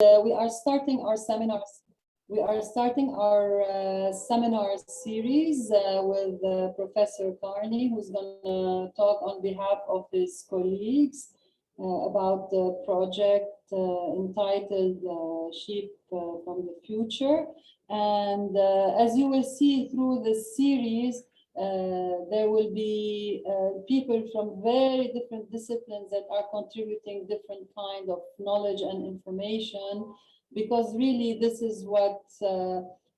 we are starting our seminars. We are starting our seminar series with Professor Carney, who's going to talk on behalf of his colleagues about the project entitled Sheep from the Future. And as you will see through this series, there will be people from very different disciplines that are contributing different kind of knowledge and information, because really this is what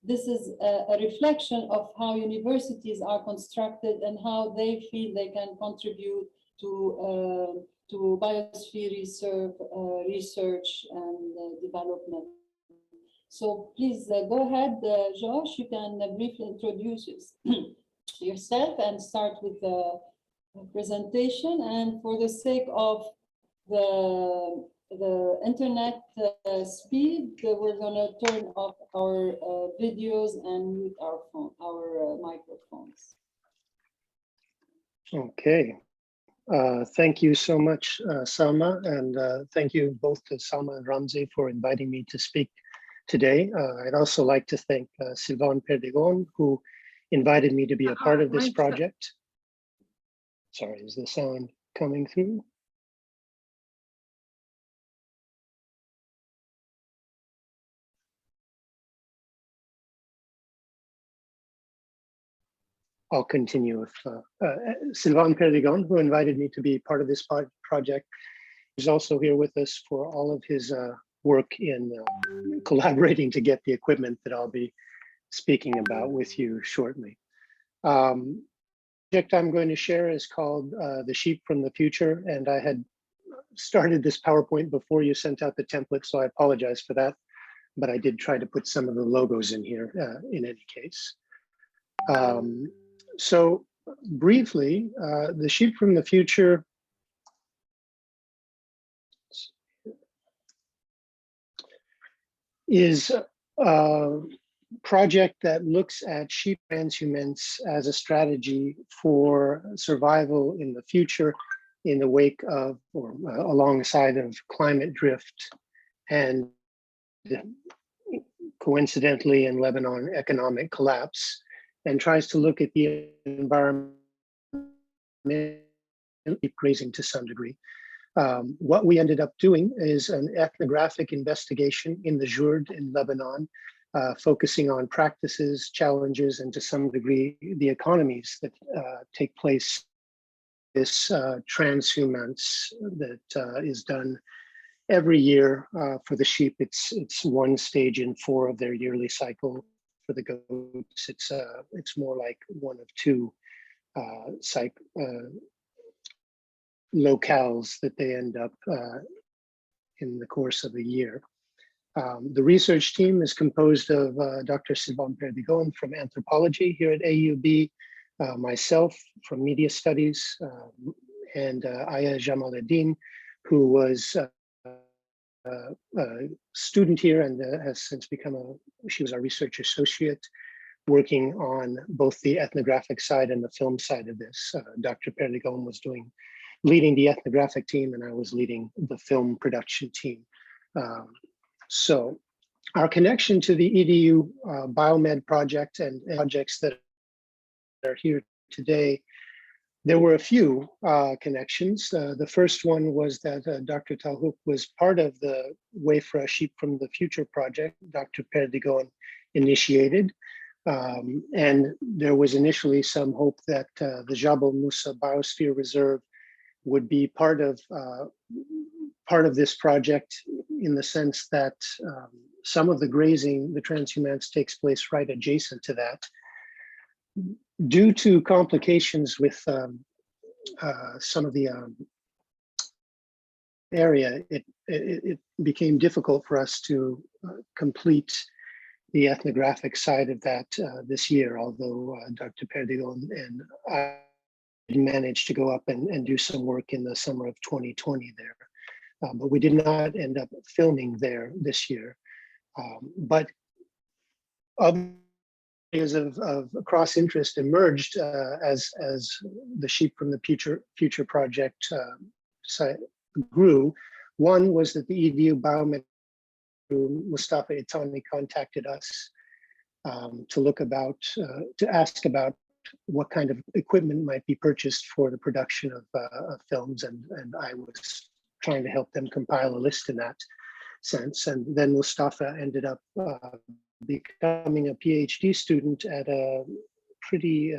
this is a reflection of how universities are constructed and how they feel they can contribute to biosphere research and development. So please go ahead, Josh, you can briefly introduce yourself and start with the presentation. And for the sake of the internet speed, we're going to turn off our videos and mute our microphones. Okay. Thank you so much, Salma, and thank you both to Salma and Ramzi for inviting me to speak today. I'd also like to thank Sylvain Perdigon, who invited me to be a part of this project. Sorry, is the sound coming through? I'll continue with Sylvain Perdigon, who invited me to be part of this project. He's also here with us for all of his work in collaborating to get the equipment that I'll be speaking about with you shortly. The project I'm going to share is called The Sheep from the Future, and I had started this PowerPoint before you sent out the template, so I apologize for that, but I did try to put some of the logos in here in any case. So briefly, The Sheep from the Future is a project that looks at sheep transhumance as a strategy for survival in the future in the wake of or alongside of climate drift and coincidentally in Lebanon economic collapse, and tries to look at the environment grazing to some degree. What we ended up doing is an ethnographic investigation in the Jourd in Lebanon, focusing on practices, challenges, and to some degree, the economies that take place. This transhumance that is done every year for the sheep. It's one stage in 4 of their yearly cycle. For the goats, it's more like 1 of 2 locales that they end up in the course of a year. The research team is composed of Dr. Sylvain Perdigon from Anthropology here at AUB, myself from Media Studies, and Aya Jamaluddin, who was a student here and has since become she was our research associate, working on both the ethnographic side and the film side of this. Dr. Perdigon was leading the ethnographic team, and I was leading the film production team. So our connection to the Edu-BioMed project and projects that are here today, there were a few connections. The first one was that Dr. Talhouk was part of the Way for a Sheep from the Future project Dr. Perdigon initiated. And there was initially some hope that the Jabal Musa Biosphere Reserve would be part of this project, in the sense that some of the grazing, the transhumance, takes place right adjacent to that. Due to complications with some of the area, it became difficult for us to complete the ethnographic side of that this year, although Dr. Perdigon and I managed to go up and do some work in the summer of 2020 there. But we did not end up filming there this year. But other areas of cross interest emerged as the Sheep from the Future project grew. One was that the Edu-BioMed Mustafa Itani contacted us to ask about what kind of equipment might be purchased for the production of films, and I was trying to help them compile a list in that sense. And then Mustafa ended up becoming a PhD student at a pretty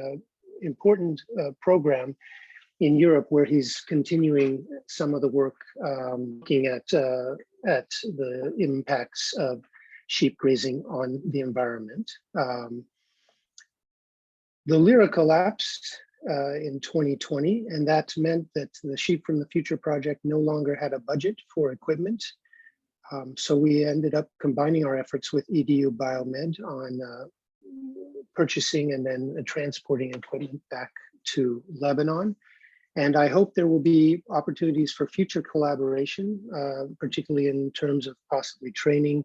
important program in Europe, where he's continuing some of the work looking at the impacts of sheep grazing on the environment. The Lyra collapsed in 2020, and that meant that the Sheep from the Future project no longer had a budget for equipment. So we ended up combining our efforts with Edu-BioMed on purchasing and then transporting equipment back to Lebanon. And I hope there will be opportunities for future collaboration, particularly in terms of possibly training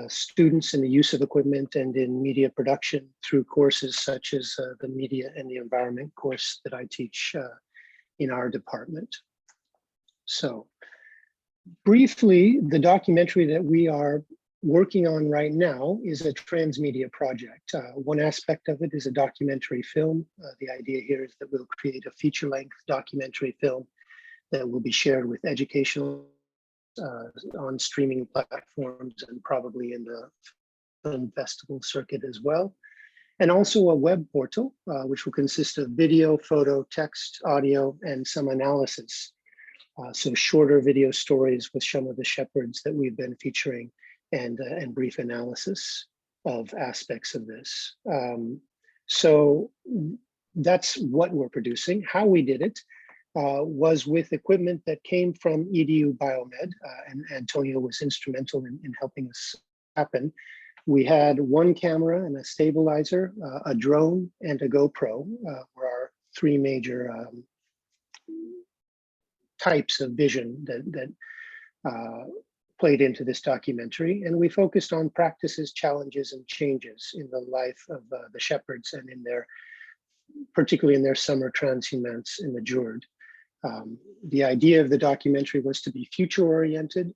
students in the use of equipment and in media production through courses such as the Media and the Environment course that I teach in our department. So briefly, the documentary that we are working on right now is a transmedia project. One aspect of it is a documentary film. The idea here is that we'll create a feature-length documentary film that will be shared with educational on streaming platforms and probably in the film festival circuit as well. And also a web portal, which will consist of video, photo, text, audio, and some analysis. So shorter video stories with some of the shepherds that we've been featuring, and brief analysis of aspects of this. So that's what we're producing. How we did it was with equipment that came from Edu-BioMed, and Antonio was instrumental in helping us happen. We had one camera and a stabilizer, a drone, and a GoPro were our three major types of vision that played into this documentary. And we focused on practices, challenges, and changes in the life of the shepherds and in their, particularly in their summer transhumance in the Jord. The idea of the documentary was to be future-oriented,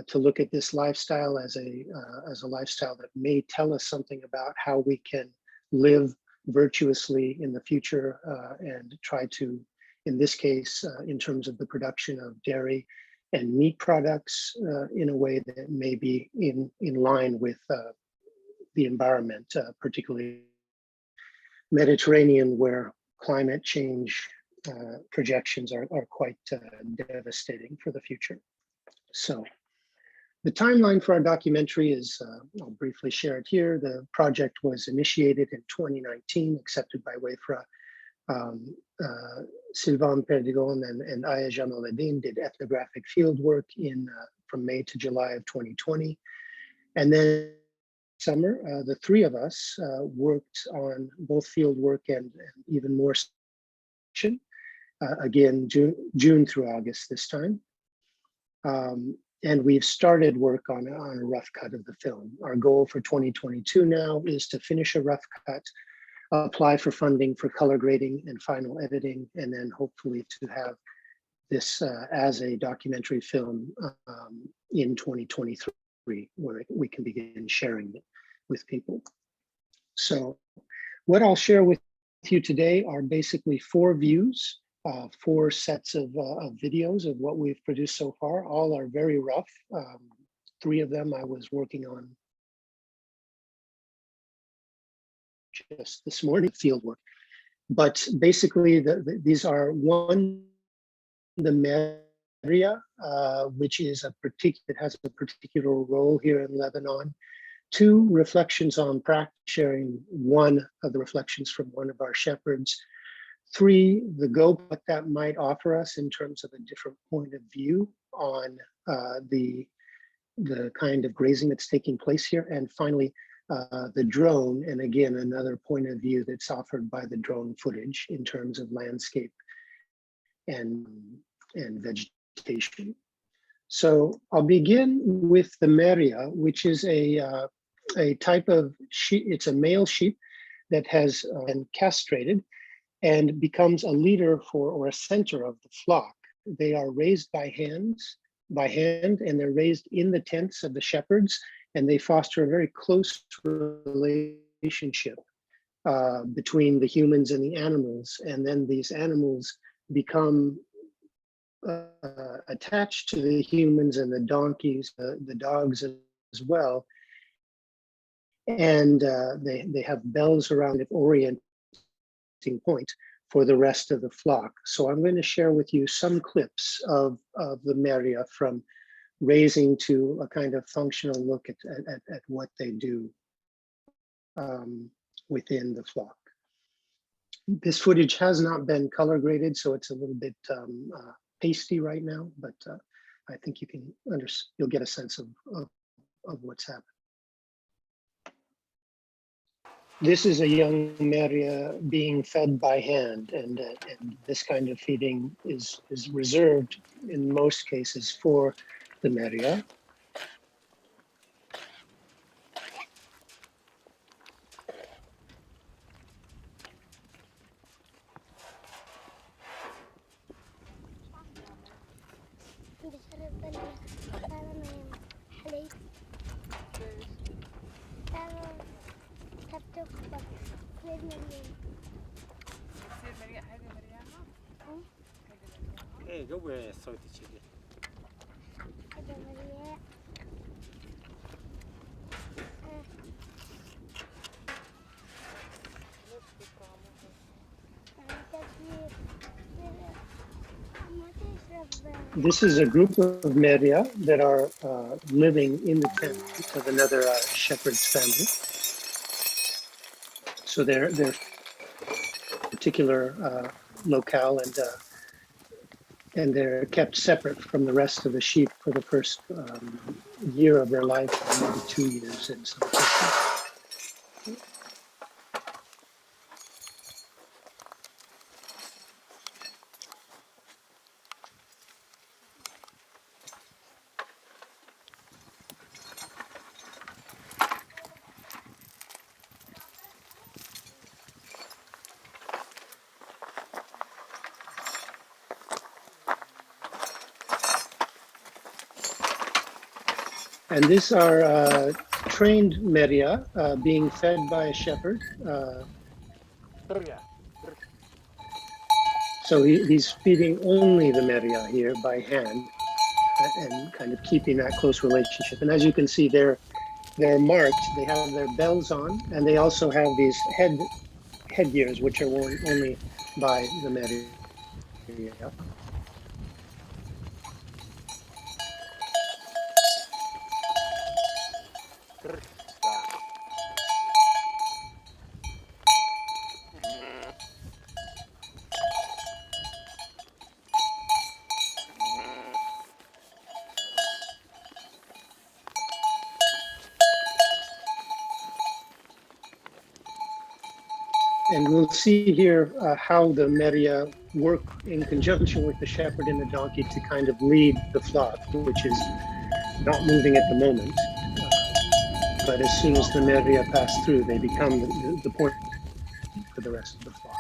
to look at this lifestyle as a lifestyle that may tell us something about how we can live virtuously in the future and try to, in this case, in terms of the production of dairy and meat products in a way that may be in line with the environment, particularly Mediterranean, where climate change projections are quite devastating for the future. So the timeline for our documentary is, I'll briefly share it here. The project was initiated in 2019, accepted by WAFRA. Sylvain Perdigon and Aya Jamaluddin did ethnographic field work from May to July of 2020. And then summer, the three of us worked on both field work and even more action. Again, June through August this time. And we've started work on a rough cut of the film. Our goal for 2022 now is to finish a rough cut, apply for funding for color grading and final editing, and then hopefully to have this as a documentary film in 2023, where we can begin sharing it with people. So what I'll share with you today are basically four views, four sets of videos of what we've produced so far. All are very rough. Three of them I was working on just this morning, field work. But basically, these are one, the Mariah, which is it has a particular role here in Lebanon. Two, reflections on practice, sharing one of the reflections from one of our shepherds. Three, the what that might offer us in terms of a different point of view on the kind of grazing that's taking place here. And finally, the drone, and again, another point of view that's offered by the drone footage in terms of landscape and vegetation. So I'll begin with the Mariah, which is a type of sheep. It's a male sheep that has been castrated and becomes a leader for or a center of the flock. They are raised by hands by hand, and they're raised in the tents of the shepherds, and they foster a very close relationship between the humans and the animals. And then these animals become attached to the humans and the donkeys, the dogs as well. And they have bells around it, orienting point for the rest of the flock. So I'm going to share with you some clips of the Mariah, from raising to a kind of functional look at what they do within the flock. This footage has not been color graded, so it's a little bit pasty right now, but I think you can you'll get a sense of what's happening. This is a young Mariah being fed by hand, and this kind of feeding is reserved in most cases for the Mariah. ايه قوي صوتك كذي. This is a group of Mariah that are living in the tent of another shepherd's family. So they're particular locale, and they're kept separate from the rest of the sheep for the first year of their life, or maybe 2 years in some cases. And these are trained Mariah being fed by a shepherd. So he's feeding only the Mariah here by hand, and kind of keeping that close relationship. And as you can see, they're marked. They have their bells on, and they also have these headgears, which are worn only by the Mariah. And we'll see here how the Mariah work in conjunction with the shepherd and the donkey to kind of lead the flock, which is not moving at the moment. But as soon as the Mariah pass through, they become the point for the rest of the flock.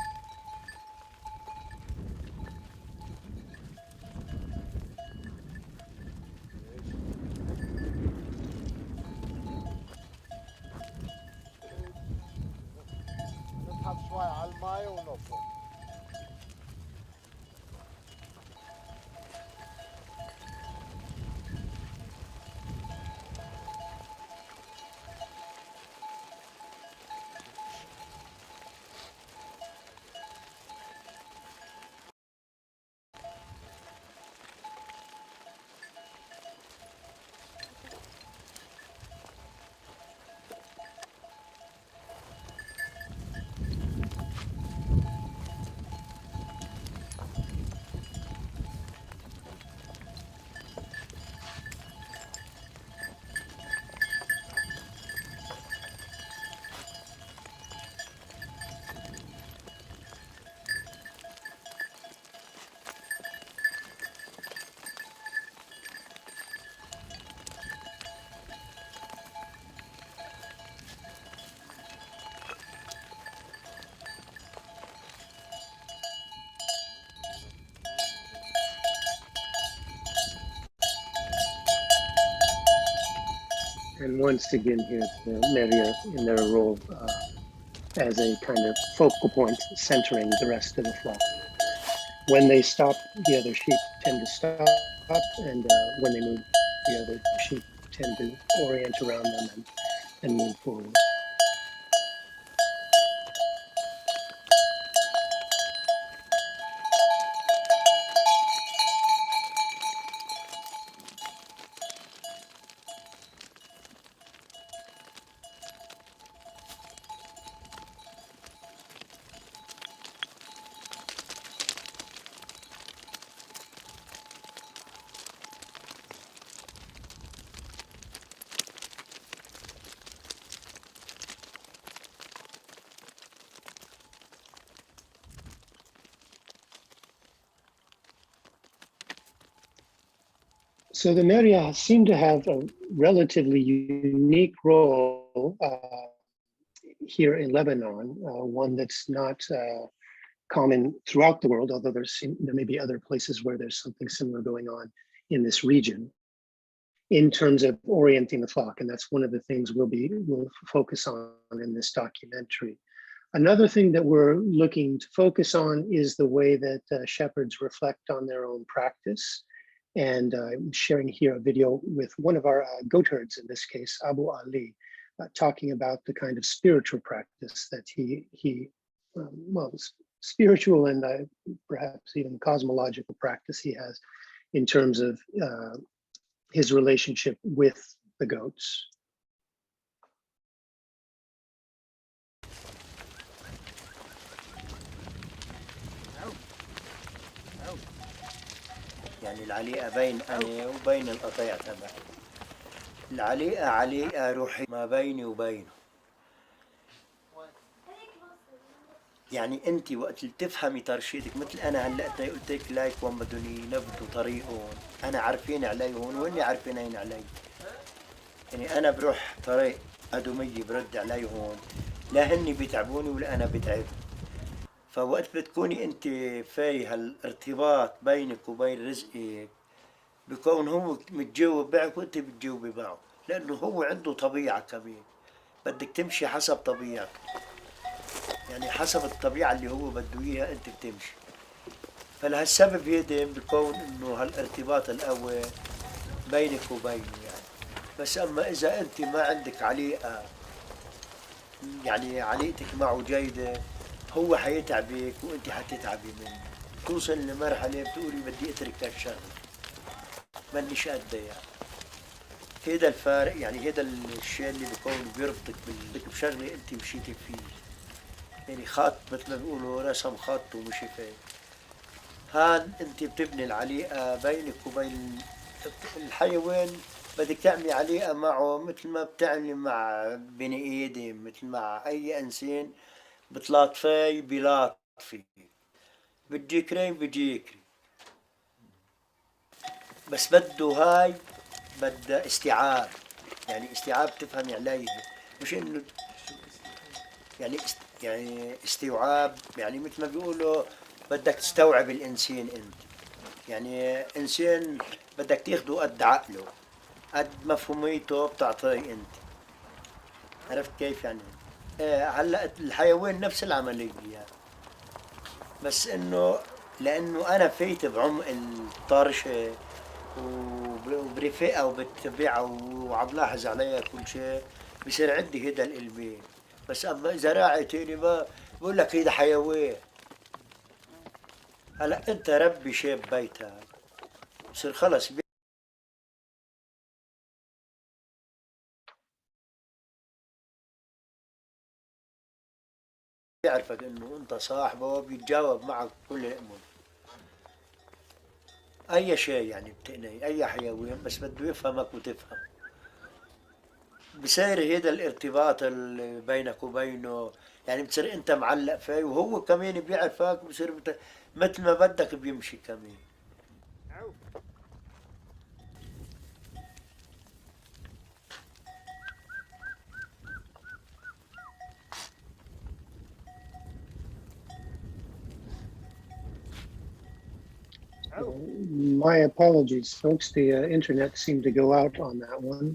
And once again here, Mariah in their role as a kind of focal point centering the rest of the flock. When they stop, the other sheep tend to stop, and when they move, the other sheep tend to orient around them and move forward. So the Mariah seem to have a relatively unique role here in Lebanon, one that's not common throughout the world, although there may be other places where there's something similar going on in this region in terms of orienting the flock. And that's one of the things we'll focus on in this documentary. Another thing that we're looking to focus on is the way that shepherds reflect on their own practice. And I'm sharing here a video with one of our goat herds, in this case, Abu Ali, talking about the kind of spiritual practice that well, spiritual and perhaps even cosmological practice he has in terms of his relationship with the goats. يعني العليقة بين أنا وبين القطيع تبعي. العليقة عليقة روحي ما بيني وبينه. يعني أنت وقت اللي تفهمي ترشيدك مثل أنا هلأ قلت لك لايك وين بدهم ينبتوا طريقهم، أنا عارفين عليهم وإني عارفين علي. يعني أنا بروح طريق أدمية برد عليهم، لا هني بيتعبوني ولا أنا بتعب. فوقت بتكوني أنت في هالارتباط بينك وبين رزقك بكون هو متجاوب معك وأنت بتجاوبي معه، لأنه هو عنده طبيعة كمان بدك تمشي حسب طبيعته، يعني حسب الطبيعة اللي هو بده إياها أنت بتمشي. فلهالسبب هيدا بكون إنه هالارتباط القوي بينك وبينه يعني. بس أما إذا أنت ما عندك عليقة، يعني عليقتك معه جيدة، هو حيتعبك وأنت حتتعبي منه. توصل لمرحلة بتقولي بدي أترك هالشغل مانيش قده يعني. هيدا الفارق، يعني هيدا الشيء اللي بيكون بيربطك بشغلة أنت مشيتي فيه. يعني خط مثل ما بيقولوا رسم خط ومشي فيه. هان أنت بتبني العليقة بينك وبين الحيوان، بدك تعملي عليقة معه مثل ما بتعملي مع بني آدم، مثل مع أي إنسان بتلاطفي بلاطفي، بتجيكري بجيكري. بس بده هاي بدها استيعاب، يعني استيعاب تفهمي عليه، مش إنه يعني استيعاب، يعني مثل ما بيقولوا بدك تستوعب الإنسان أنت. يعني إنسان بدك تاخده قد عقله، قد مفهوميته بتعطيه أنت. عرفت كيف يعني؟ هلا الحيوان نفس العملية يعني. بس إنه لأنه أنا فايت بعمق الطرشة وبرفقها وبتبعها وعم لاحظ عليها كل شيء، بصير عندي هيدا القلبين. بس أما إذا راعي تاني ما بقول لك هيدا حيوان. هلا أنت ربي شاب بيتك، بصير خلص بيعرفك إنه أنت صاحبه، بيتجاوب معك كل الأمور. أي شيء يعني بتقني أي حيوان بس بده يفهمك وتفهم. بصير هيدا الارتباط اللي بينك وبينه، يعني بتصير انت معلق فيه وهو كمان بيعرفك، بصير مثل ما بدك بيمشي كمان. My apologies, folks. The internet seemed to go out on that one.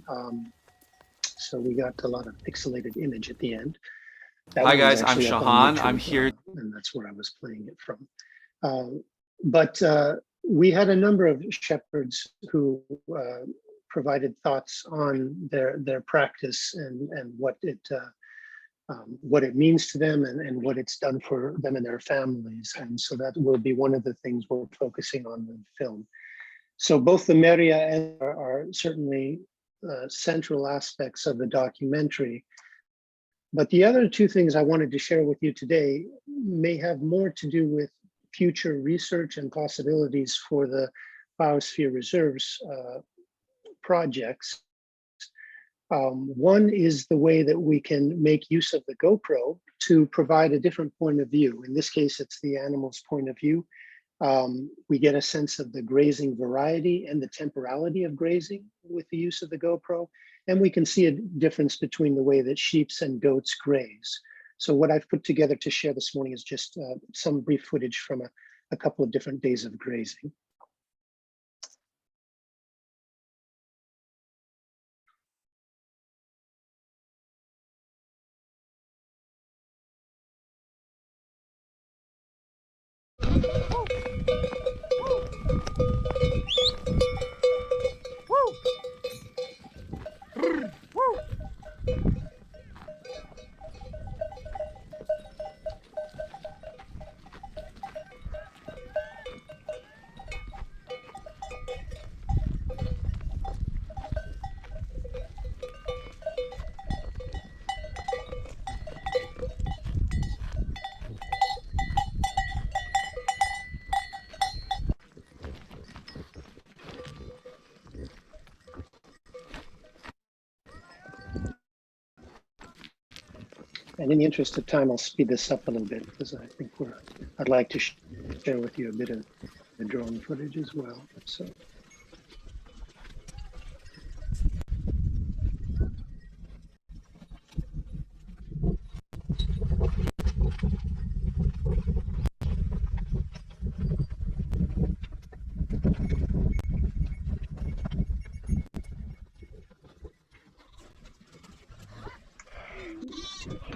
so we got a lot of pixelated image at the end. That Hi one's guys, I'm actually up on Shahan. I'm YouTube, here. and that's where I was playing it from. But we had a number of shepherds who provided thoughts on their practice and what it means to them and what it's done for them and their families. And so that will be one of the things we're focusing on in the film. So both the Mariah are certainly central aspects of the documentary. But the other two things I wanted to share with you today may have more to do with future research and possibilities for the biosphere reserves projects. One is the way that we can make use of the GoPro to provide a different point of view. In this case, it's the animal's point of view. We get a sense of the grazing variety and the temporality of grazing with the use of the GoPro. And we can see a difference between the way that sheep and goats graze. So what I've put together to share this morning is just some brief footage from a couple of different days of grazing. And in the interest of time, I'll speed this up a little bit because I think I'd like to share with you a bit of the drone footage as well. So.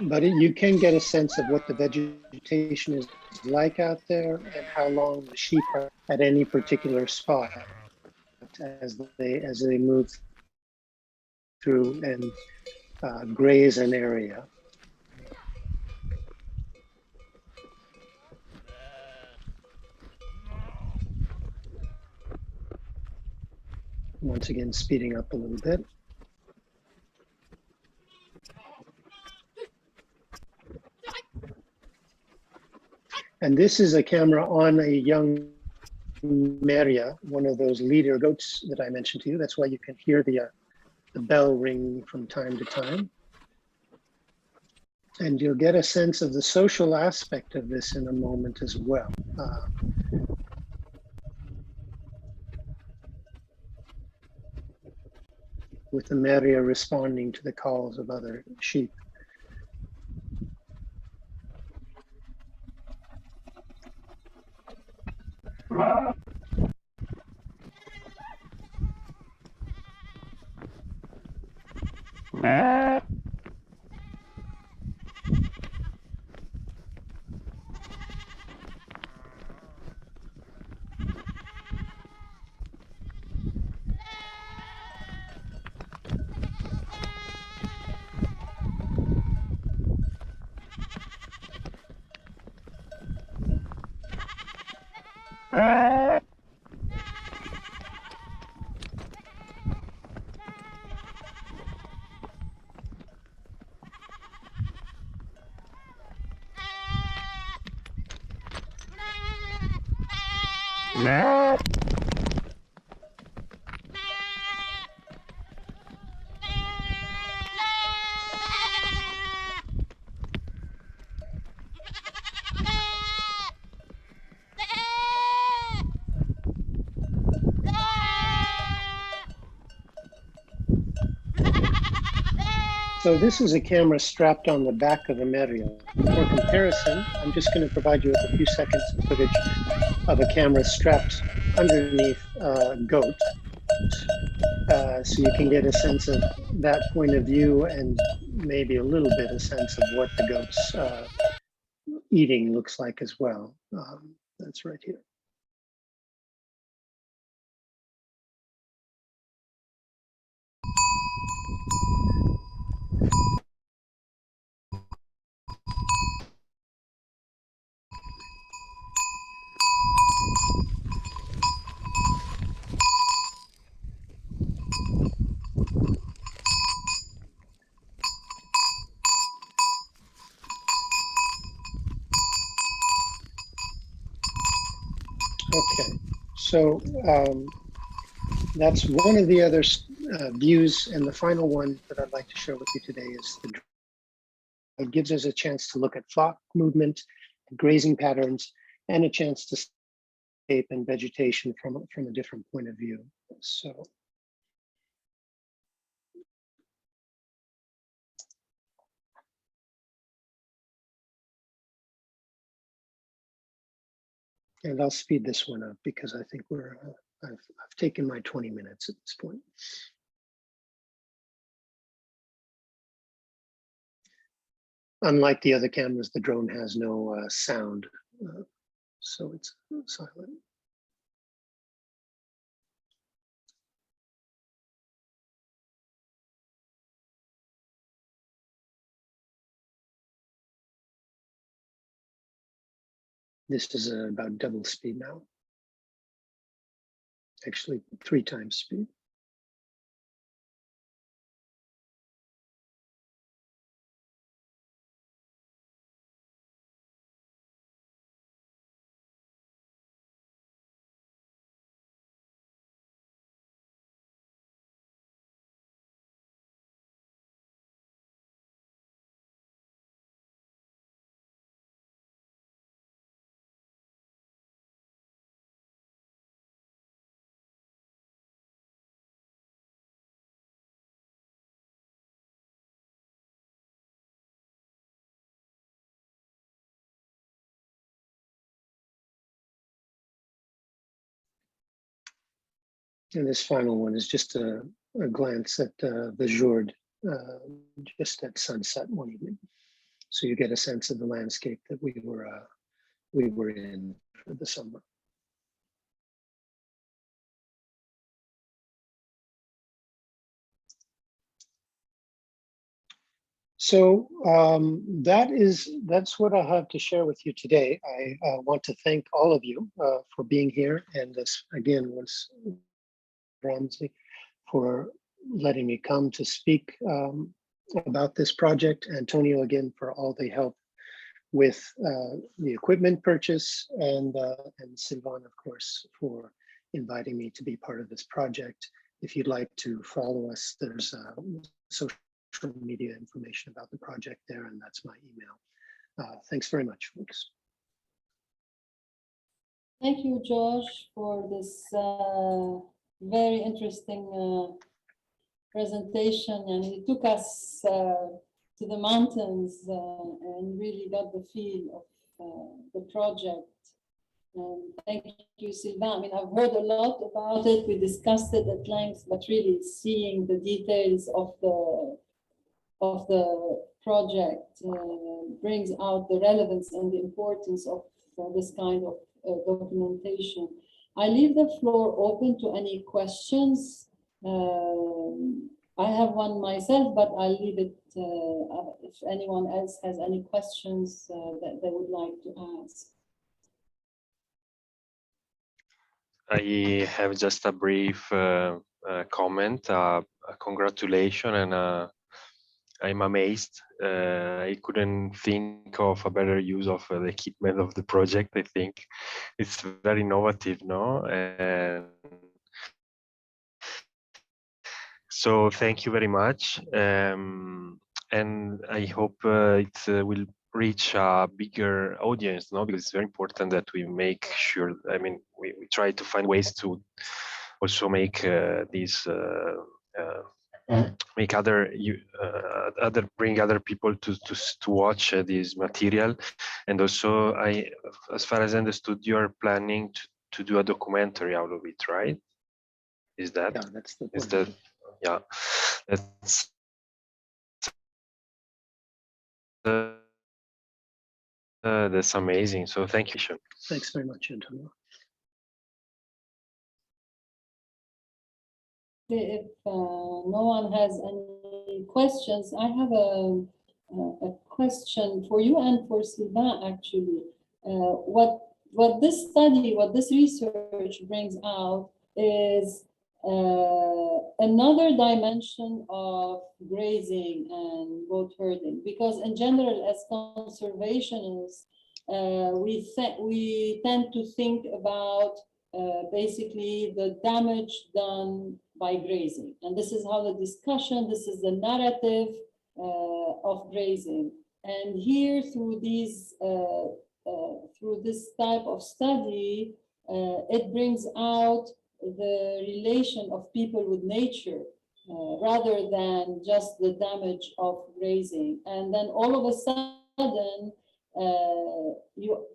But you can get a sense of what the vegetation is like out there and how long the sheep are at any particular spot as they move through and graze an area. Once again, speeding up a little bit. And this is a camera on a young Mariah, one of those leader goats that I mentioned to you. That's why you can hear the bell ring from time to time. And you'll get a sense of the social aspect of this in a moment as well. With the Mariah responding to the calls of other sheep. So this is a camera strapped on the back of a Mariah. For comparison, I'm just going to provide you with a few seconds of footage of a camera strapped underneath a goat. so you can get a sense of that point of view and maybe a little bit a sense of what the goats eating looks like as well. That's right here. Okay, so that's one of the other views, and the final one that I'd like to share with you today is the drone. It gives us a chance to look at flock movement, grazing patterns, and a chance to shape and vegetation from a different point of view. So. And I'll speed this one up because I think I've taken my 20 minutes at this point. Unlike the other cameras, the drone has no sound, so it's silent. This is about double speed now. Actually, 3 times speed. And this final one is just a glance at the Jourde, just at sunset one evening. So you get a sense of the landscape that we were in for the summer. So that's what I have to share with you today. I want to thank all of you for being here, and this again once Ramsey for letting me come to speak about this project. Antonio again for all the help with the equipment purchase, and Sylvain of course for inviting me to be part of this project. If you'd like to follow us, there's social media information about the project there, and that's my email. Thanks very much, folks. Thank you, Josh, for this very interesting presentation, and it took us to the mountains and really got the feel of the project. Thank you, Sylvain. I mean, I've heard a lot about it. We discussed it at length, but really seeing the details of the project brings out the relevance and the importance of this kind of documentation. I leave the floor open to any questions. I have one myself, but I'll leave it if anyone else has any questions that they would like to ask. I have just a brief comment, congratulations, and I'm amazed. I couldn't think of a better use of the equipment of the project. I think it's very innovative, no? And so thank you very much. And I hope it will reach a bigger audience, no? Because it's very important that we make sure, I mean, we try to find ways to also make these make bring other people to watch this material. And also, as far as I understood, you are planning to do a documentary out of it, right? Is that? Yeah, that's the Is point. that? Yeah, that's that's amazing. So thank you. Thanks very much, Antonio. If no one has any questions, I have a question for you and for Sylvain, actually. What this study, what this research brings out is another dimension of grazing and goat herding, because in general, as conservationists, we tend to think about basically the damage done by grazing. And this is how the discussion, this is the narrative of grazing. And here through through this type of study, it brings out the relation of people with nature rather than just the damage of grazing. And then all of a sudden, you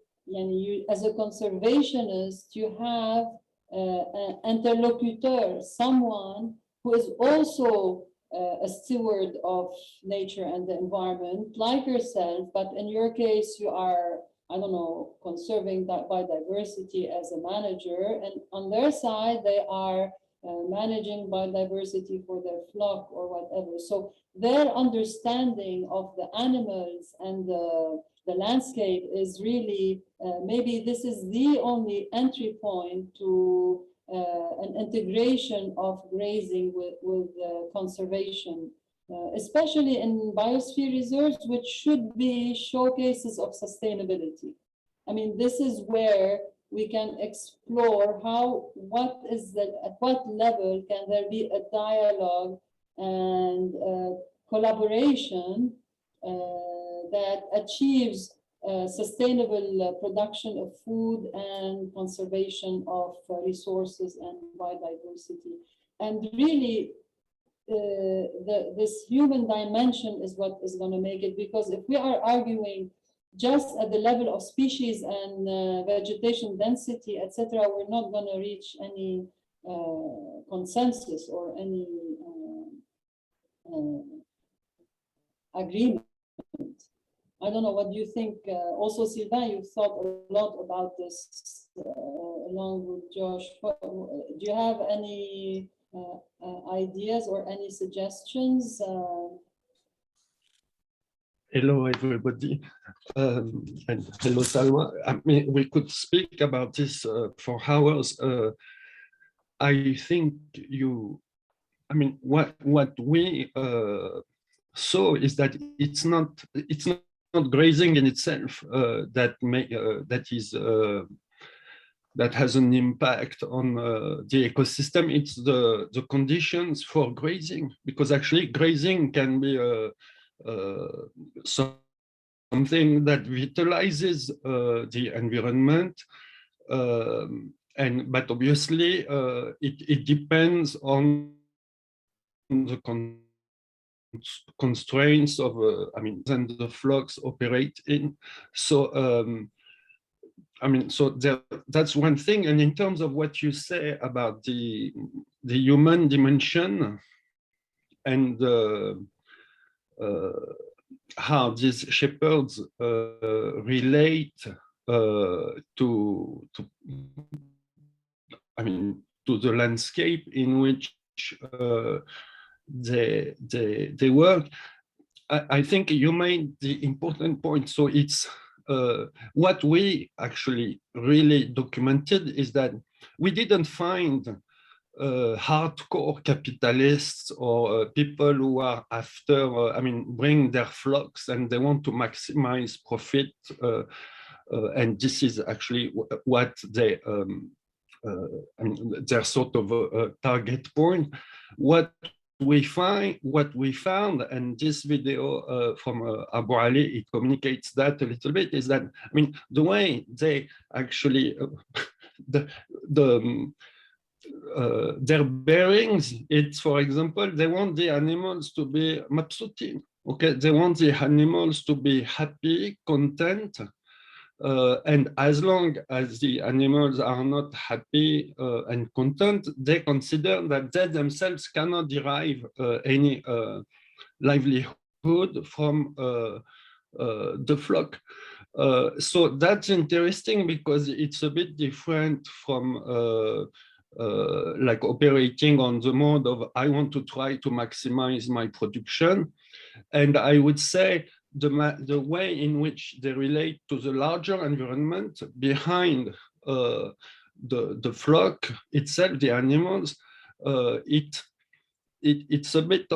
as a conservationist, you have an interlocutor, someone who is also a steward of nature and the environment, like yourself, but in your case, you are, I don't know, conserving biodiversity as a manager, and on their side, they are managing biodiversity for their flock or whatever. So their understanding of the animals and the landscape is really, maybe this is the only entry point to an integration of grazing with conservation, especially in biosphere reserves, which should be showcases of sustainability. I mean, this is where we can explore at what level can there be a dialogue and collaboration that achieves sustainable production of food and conservation of resources and biodiversity. And really, this human dimension is what is going to make it, because if we are arguing just at the level of species and vegetation density, etc., we're not going to reach any consensus or any agreement. I don't know, what do you think? Also, Sylvain, you've thought a lot about this along with Josh. Do you have any ideas or any suggestions? Hello, everybody, and hello, Salma. I mean, we could speak about this for hours. I think what we saw is that it's not grazing in itself that has an impact on the ecosystem. It's the conditions for grazing, because actually grazing can be something that vitalizes the environment, but obviously it depends on the constraints of and the flocks operate in. So that's one thing. And in terms of what you say about the human dimension and how these shepherds relate to the landscape in which they work, I think you made the important point. So it's what we actually really documented is that we didn't find hardcore capitalists or people who are after, bring their flocks and they want to maximize profit. And this is actually what they, their sort of target point. What we found, and this video from Abu Ali, it communicates that a little bit, is that, the way they actually, their bearings, it's, for example, they want the animals to be mabsutin, okay? They want the animals to be happy, content, And as long as the animals are not happy and content, they consider that they themselves cannot derive any livelihood from the flock. So that's interesting because it's a bit different from like operating on the mode of I want to try to maximize my production. And I would say the way in which they relate to the larger environment behind the flock itself, the animals, it's a bit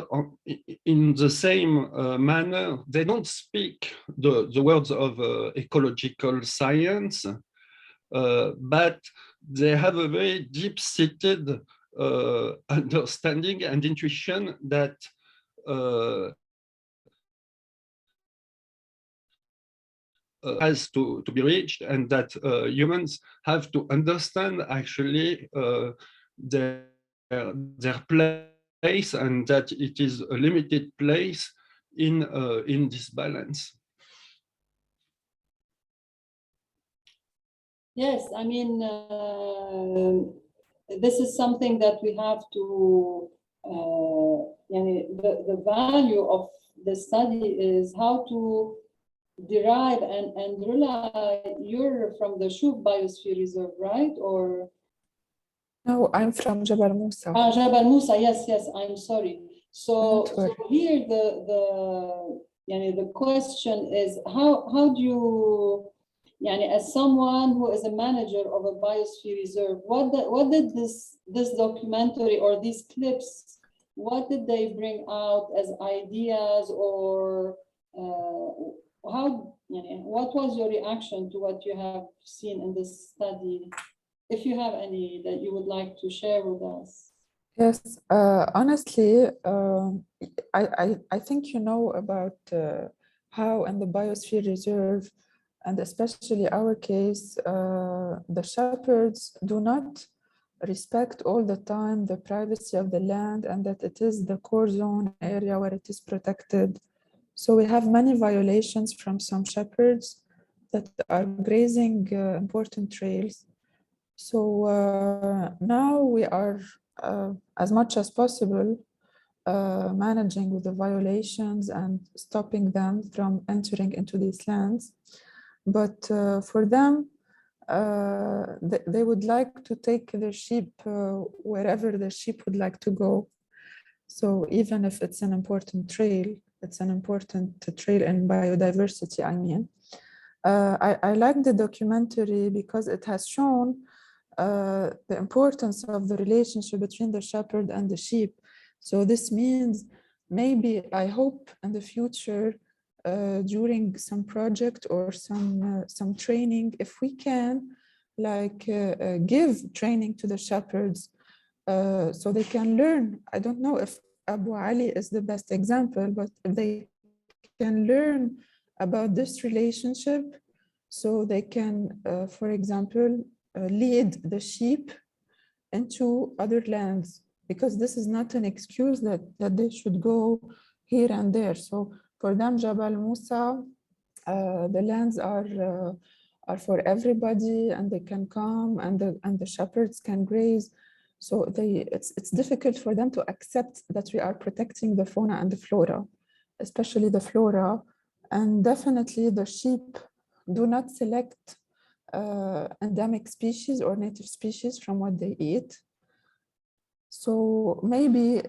in the same manner. They don't speak the words of ecological science, but they have a very deep-seated understanding and intuition that has to be reached, and that humans have to understand actually their place, and that it is a limited place in this balance. Yes, I mean, this is something that we have to, the value of the study is how to derive and rely. You're from the Shuf Biosphere Reserve, right? Or no, I'm from Jabal Musa. Jabal Musa, yes, I'm sorry. So here the question is how do you, as someone who is a manager of a biosphere reserve, what did this documentary or these clips, what did they bring out as ideas, or what was your reaction to what you have seen in this study? If you have any that you would like to share with us. Yes, honestly, I think you know about how in the biosphere reserve, and especially our case, the shepherds do not respect all the time the privacy of the land, and that it is the core zone area where it is protected. So we have many violations from some shepherds that are grazing important trails. So now we are, as much as possible, managing with the violations and stopping them from entering into these lands. But for them, they would like to take their sheep wherever the sheep would like to go. So even if it's an important trail, it's an important trail in biodiversity, I mean. I like the documentary because it has shown the importance of the relationship between the shepherd and the sheep. So this means maybe, I hope in the future, during some project or some training, if we can give training to the shepherds so they can learn. I don't know if Abu Ali is the best example, but if they can learn about this relationship, so they can, for example, lead the sheep into other lands, because this is not an excuse that they should go here and there. So for them, Jabal Musa, the lands are for everybody, and they can come, and the shepherds can graze. So it's difficult for them to accept that we are protecting the fauna and the flora, especially the flora. And definitely the sheep do not select endemic species or native species from what they eat. So maybe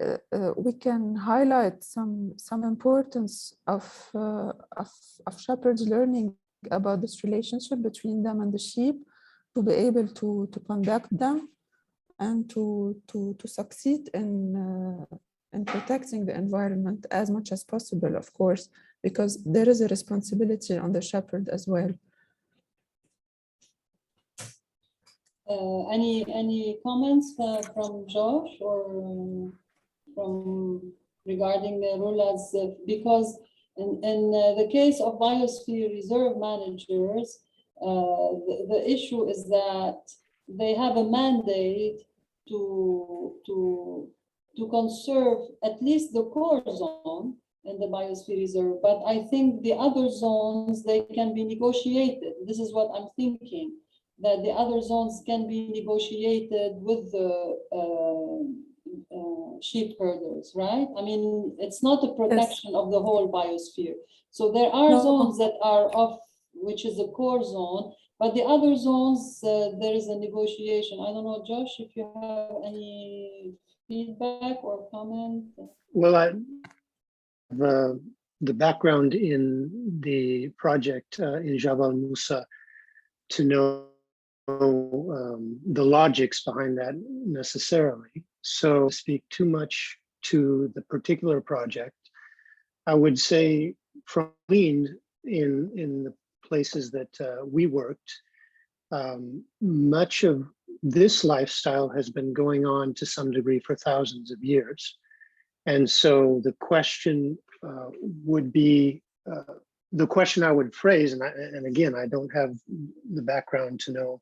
we can highlight some importance of shepherds learning about this relationship between them and the sheep, to be able to conduct them and to succeed in protecting the environment as much as possible, of course, because there is a responsibility on the shepherd as well. Any comments from Josh or from regarding Rula's, because in the case of biosphere reserve managers, the issue is that they have a mandate to conserve at least the core zone, in the biosphere reserve. But I think the other zones, they can be negotiated. This is what I'm thinking, that the other zones can be negotiated with the sheep herders, right? I mean, it's not a protection of the whole biosphere. So there are zones that are off, which is a core zone, but the other zones, there is a negotiation. I don't know, Josh, if you have any feedback or comment? Well, the background in the project in Jabal Musa to know the logics behind that necessarily. So to speak too much to the particular project, I would say from leaned in the places that we worked, much of this lifestyle has been going on to some degree for thousands of years. And so the question would be, the question I would phrase, and again, I don't have the background to know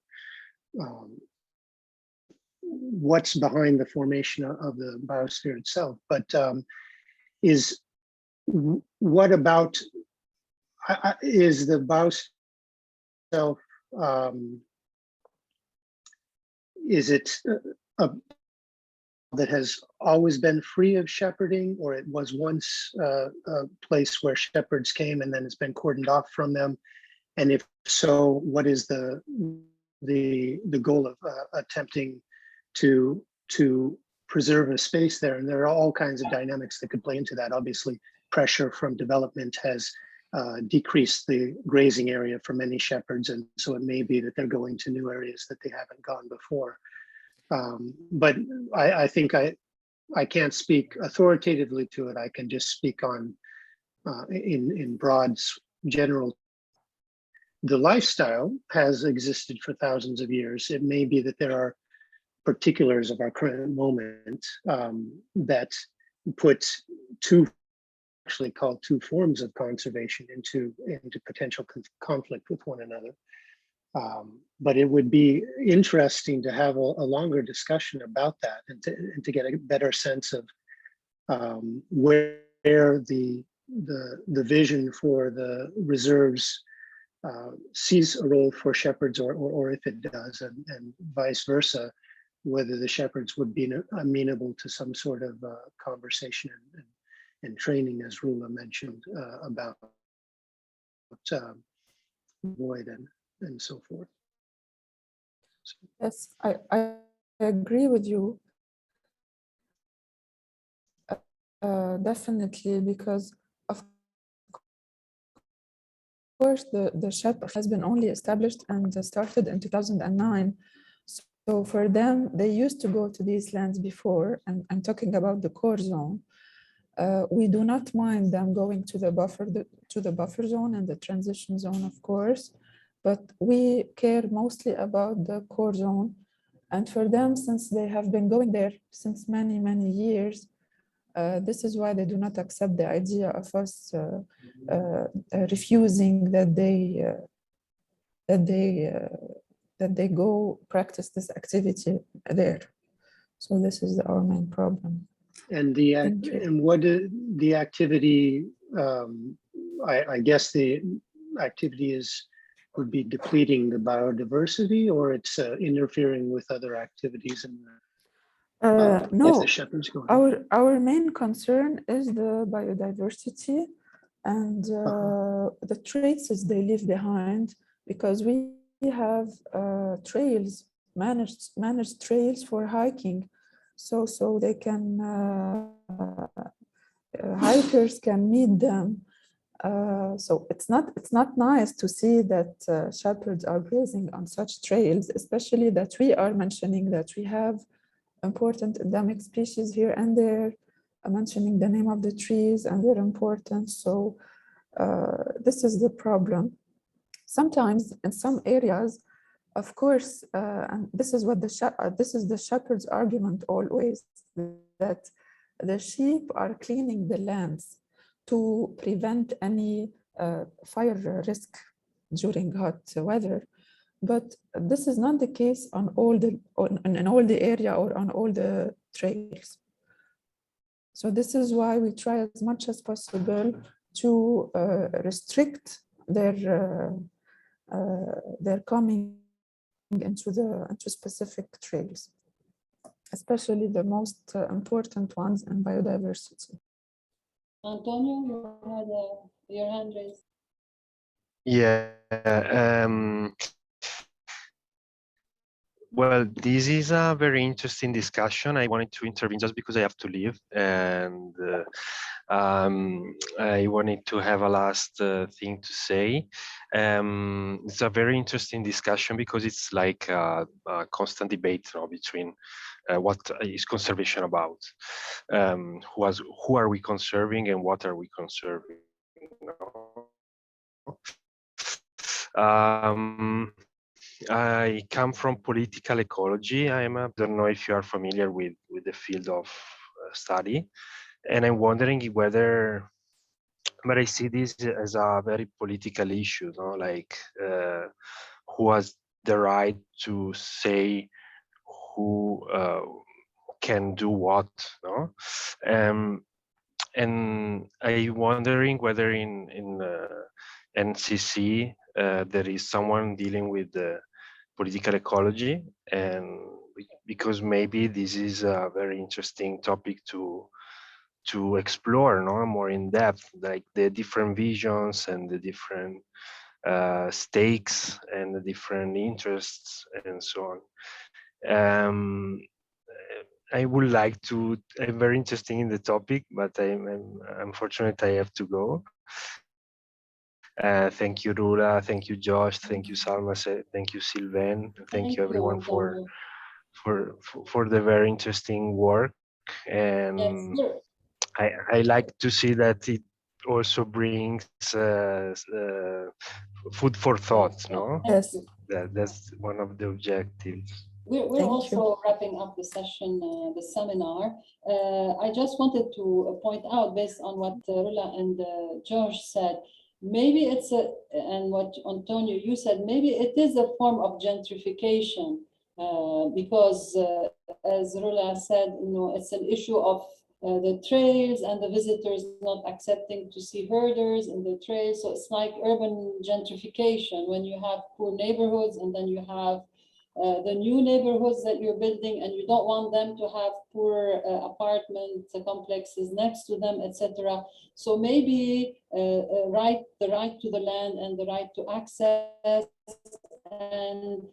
what's behind the formation of the biosphere itself, but is what about, is the biosphere itself, is it that has always been free of shepherding, or it was once a place where shepherds came and then it's been cordoned off from them? And if so, what is the goal of attempting to preserve a space there? And there are all kinds of dynamics that could play into that. Obviously, pressure from development has decreased the grazing area for many shepherds, and so it may be that they're going to new areas that they haven't gone before. But I think I can't speak authoritatively to it. I can just speak on in broad general. The lifestyle has existed for thousands of years. It may be that there are particulars of our current moment that put actually called two forms of conservation into potential conflict with one another. But it would be interesting to have a longer discussion about that and to get a better sense of where the vision for the reserves sees a role for shepherds, or if it does, and vice versa, whether the shepherds would be amenable to some sort of conversation and training, as Rula mentioned, about void and so forth. So. Yes, I agree with you. Definitely, because of course the shepherd has been only established and started in 2009. So for them, they used to go to these lands before, and I'm talking about the core zone. We do not mind them going to the buffer zone and the transition zone, of course, but we care mostly about the core zone. And for them, since they have been going there since many, many years, this is why they do not accept the idea of us refusing that they go practice this activity there. So this is our main problem. And what the activity? I guess the activity would be depleting the biodiversity, or it's interfering with other activities in no, the shepherds going. Our main concern is the biodiversity and the traces they leave behind, because we have trails, managed trails for hiking, so they can hikers can meet them. So it's not nice to see that shepherds are grazing on such trails, especially that we are mentioning that we have important endemic species here and there, mentioning the name of the trees and their importance. So this is the problem. Sometimes in some areas, of course, and this is what this is the shepherd's argument always, that the sheep are cleaning the lands to prevent any fire risk during hot weather. But this is not the case on in all the area or on all the trails. So this is why we try as much as possible to restrict their coming into specific trails, especially the most important ones in biodiversity. Antonio, you had your hand raised. Yeah. Well, this is a very interesting discussion. I wanted to intervene just because I have to leave, and I wanted to have a last thing to say. It's a very interesting discussion because it's like a constant debate, you know, between what is conservation about, who are we conserving and what are we conserving. I come from political ecology. I don't know if you are familiar with the field of study, and I'm wondering whether, but I see this as a very political issue, no? Like who has the right to say who can do what, no? And I'm wondering whether in NCC there is someone dealing with the political ecology, and because maybe this is a very interesting topic to explore, no, more in depth, like the different visions and the different stakes and the different interests and so on. I would like to. I'm very interested in the topic, but I'm unfortunate I have to go. Thank you, Rula. Thank you, Josh. Thank you, Salma. Thank you, Sylvain. Thank you, everyone, Antonio. for the very interesting work. Yes, And I like to see that it also brings food for thought. No, Yes. that's one of the objectives. We're Thank also wrapping up the session, the seminar. I just wanted to point out, based on what Rula and George said, maybe it's and what Antonio, you said, maybe it is a form of gentrification, because as Rula said, you know, it's an issue of the trails and the visitors not accepting to see herders in the trails. So it's like urban gentrification when you have poor neighborhoods and then you have the new neighborhoods that you're building, and you don't want them to have poor apartment complexes next to them, etc. So maybe the right to the land and the right to access, and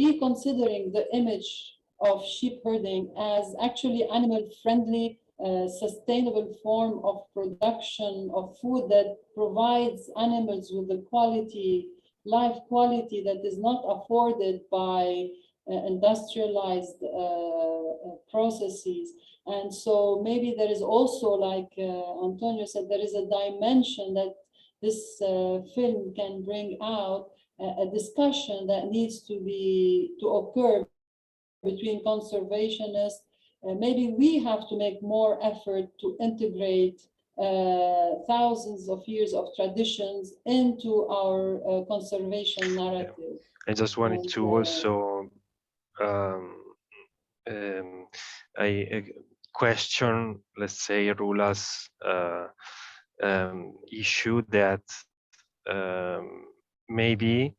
reconsidering the image of sheep herding as actually animal friendly, sustainable form of production of food that provides animals with the life quality that is not afforded by industrialized processes. And so maybe there is also, like Antonio said, there is a dimension that this film can bring out, a discussion that needs to occur between conservationists. Maybe we have to make more effort to integrate thousands of years of traditions into our conservation narrative. I just wanted to also I question, let's say, Rula's issue that maybe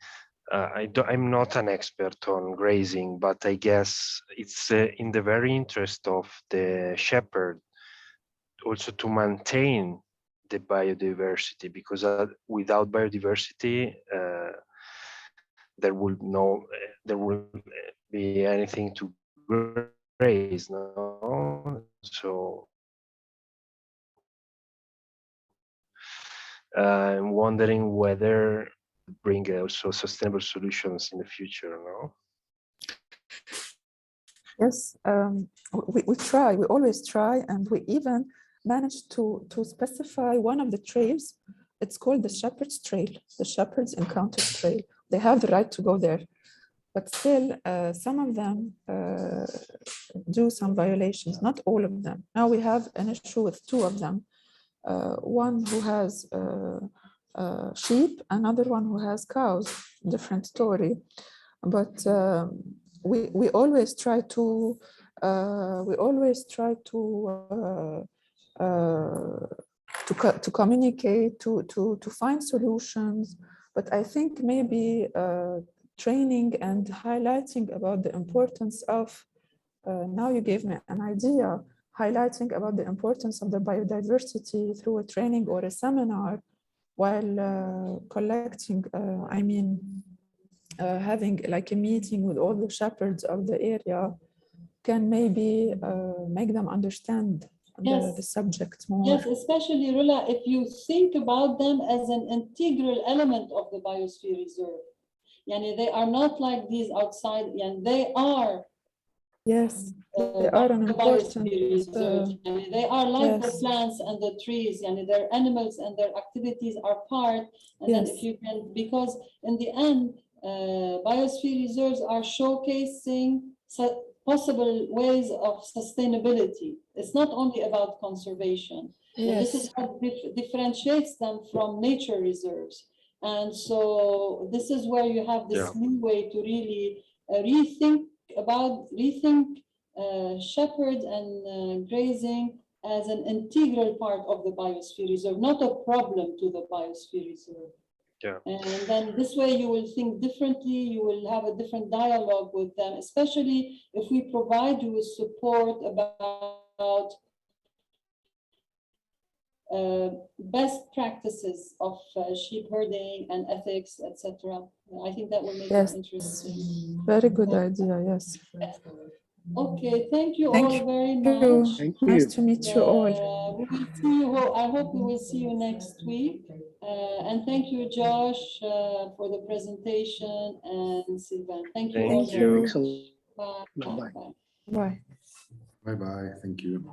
I'm not an expert on grazing, but I guess it's in the very interest of the shepherd also to maintain the biodiversity, because without biodiversity there will be anything to graze, no? So I'm wondering whether bring also sustainable solutions in the future, no? Yes, we try, we always try, and we even managed to specify one of the trails. It's called the Shepherd's Trail, the Shepherd's Encounter Trail. They have the right to go there, but still some of them do some violations, not all of them. Now we have an issue with two of them. One who has sheep, another one who has cows, different story. But we always try to we always try to communicate, to find solutions. But I think maybe training and highlighting about the importance of, now you gave me an idea, highlighting about the importance of the biodiversity through a training or a seminar while collecting, having like a meeting with all the shepherds of the area can maybe make them understand the subject more. Yes, especially Rula, if you think about them as an integral element of the biosphere reserve. Yani they are not like these outside, and they are. Yes, they are an important. They are like yes. the plants and the trees, and their animals and their activities are part. And then if you can, because in the end, biosphere reserves are showcasing possible ways of sustainability. It's not only about conservation. Yes. And this is what differentiates them from nature reserves. And so this is where you have this leeway to really rethink shepherds and grazing as an integral part of the biosphere reserve, not a problem to the biosphere reserve. Yeah. And then this way you will think differently, you will have a different dialogue with them, especially if we provide you with support about best practices of sheep herding and ethics, etc. I think that will make it interesting. Very good idea, yes. Okay, thank you all very much. Thank you. Nice to meet you all. We will see you. I hope we will see you next week. And thank you, Josh, for the presentation, and Sylvain. Thank you. Thank you. Thanks a lot. Bye. Bye-bye. Bye. Bye-bye. Thank you.